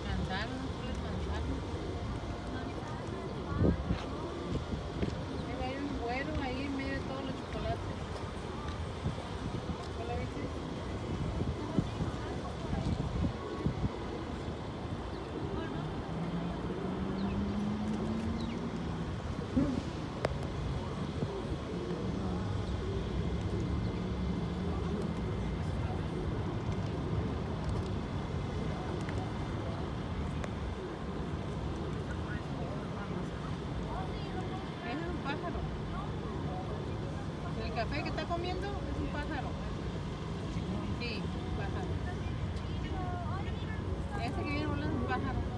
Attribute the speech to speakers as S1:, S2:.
S1: Manzana, no es manzana. Hay un güero ahí en medio de todos los chocolates. ¿Cuál lo viste? Ese es un pájaro. El café que está comiendo es un pájaro. Sí, un pájaro. Ese que viene volando es un pájaro.